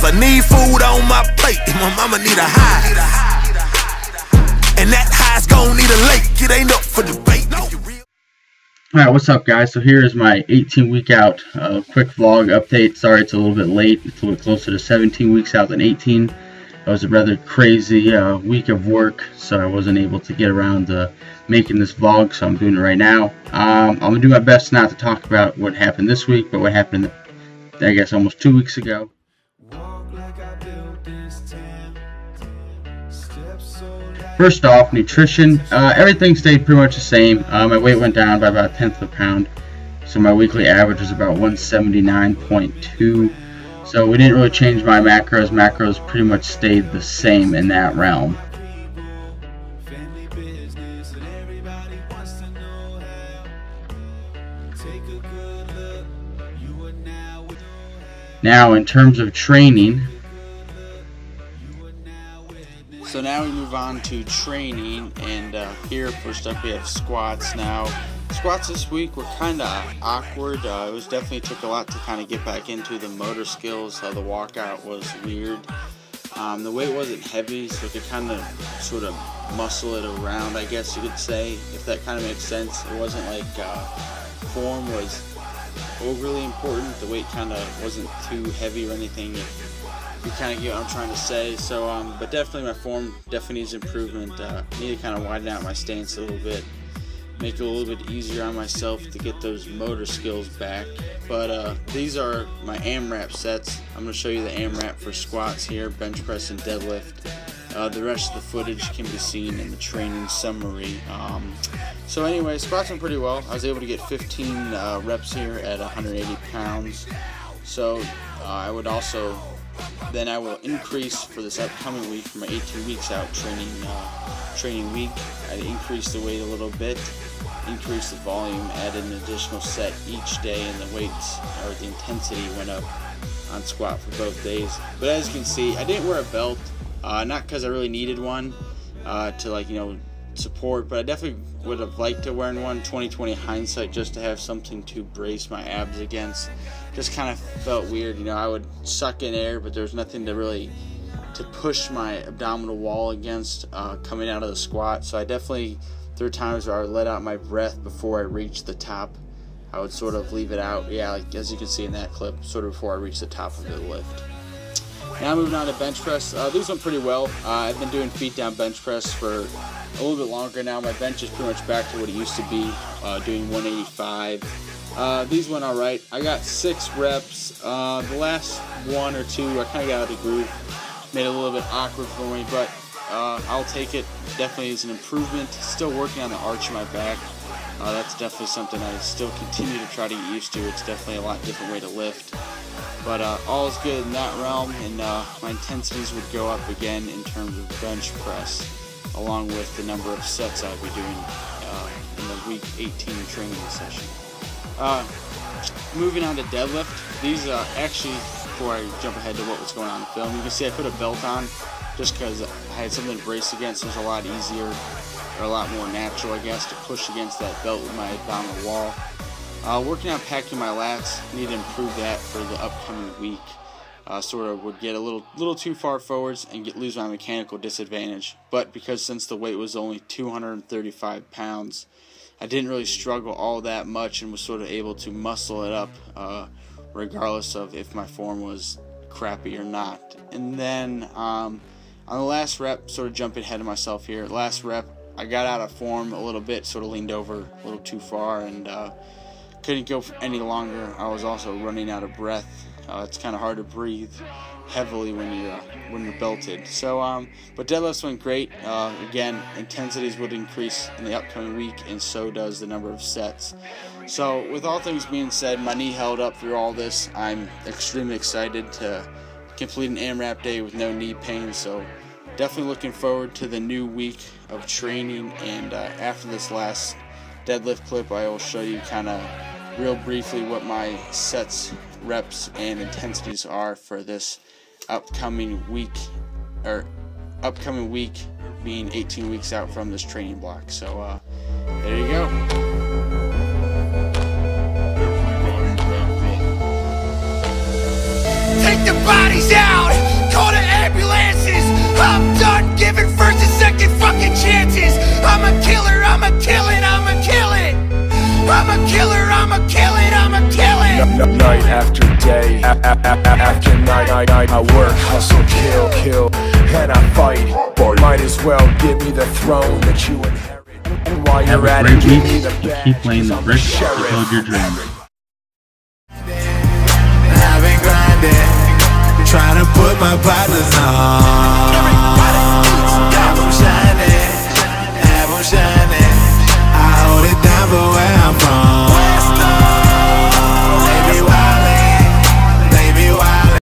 I need food on my plate, my mama need a high, and that high's gon' need a lake. It ain't up for debate. Alright, what's up guys? So here is my 18 week out quick vlog update. Sorry it's a little bit late. It's a little closer to 17 weeks out than 18. It was a rather crazy week of work, so I wasn't able to get around to making this vlog, so I'm doing it right now. I'm going to do my best not to talk about what happened this week, but what happened, I guess, almost 2 weeks ago. First off, nutrition. Everything stayed pretty much the same. My weight went down by about 1/10 of a pound, so my weekly average was about 179.2. So we didn't really change my macros. Macros pretty much stayed the same in that realm. Now, in terms of training. So now we move on to training, and here first up we have squats. Now squats this week were kind of awkward. It definitely took a lot to kind of get back into the motor skills. The walkout was weird. The weight wasn't heavy, so I could kind of sort of muscle it around, I guess you could say, if that kind of makes sense. It wasn't like form was overly important. The weight kind of wasn't too heavy or anything. You kind of get what I'm trying to say. So, but definitely my form definitely needs improvement. Need to kind of widen out my stance a little bit, make it a little bit easier on myself to get those motor skills back. But these are my AMRAP sets. I'm going to show you the AMRAP for squats here, bench press and deadlift. The rest of the footage can be seen in the training summary. So anyway, squats went pretty well. I was able to get 15 reps here at 180 pounds. So I will increase for this upcoming week, for my 18 weeks out training week. I increased the weight a little bit, increased the volume, added an additional set each day, and the weights or the intensity went up on squat for both days. But as you can see, I didn't wear a belt, not because I really needed one to support, but I definitely would have liked to wear one. 20/20 hindsight, just to have something to brace my abs against. Just kind of felt weird, I would suck in air, but there's nothing to push my abdominal wall against coming out of the squat. So I definitely, there were times where I would let out my breath before I reached the top. I would sort of leave it out, like as you can see in that clip, sort of before I reached the top of the lift. Now moving on to bench press. These went pretty well. I've been doing feet down bench press for a little bit longer now. My bench is pretty much back to what it used to be, doing 185. These went alright. I got 6 reps. The last 1 or 2 I kind of got out of the groove. Made it a little bit awkward for me, but I'll take it. Definitely is an improvement. Still working on the arch of my back. That's definitely something I still continue to try to get used to. It's definitely a lot different way to lift. But all is good in that realm, and my intensities would go up again in terms of bench press, along with the number of sets I'll be doing in the week 18 training session. Moving on to deadlift. These actually, before I jump ahead to what was going on in the film, you can see I put a belt on just because I had something to brace against. It was a lot easier, or a lot more natural, I guess, to push against that belt with my abdominal wall. Working on packing my lats, need to improve that for the upcoming week. Sort of would get a little too far forwards and lose my mechanical disadvantage. But because since the weight was only 235 pounds, I didn't really struggle all that much and was sort of able to muscle it up, regardless of if my form was crappy or not. And then on the last rep, sort of jumping ahead of myself here, last rep, I got out of form a little bit, sort of leaned over a little too far, and couldn't go for any longer. I was also running out of breath. It's kind of hard to breathe heavily when you're belted. So, but deadlifts went great. Again, intensities would increase in the upcoming week, and so does the number of sets. So, with all things being said, my knee held up through all this. I'm extremely excited to complete an AMRAP day with no knee pain. So, definitely looking forward to the new week of training. And after this last deadlift clip, I will show you kind of real briefly what my sets, reps, and intensities are for this upcoming week being 18 weeks out from this training block. So there you go. Take the bodies out! I'm a killer, I'ma kill it, I'ma kill it. Night after day, after night, I work, hustle, kill, and I fight. Might as well give me the throne that you inherit. And while Have you're a at great it, give week. me the You badge, keep playing the 'cause I'm bricks to sheriff. build your dreams. I've been grinding, trying to put my partners on.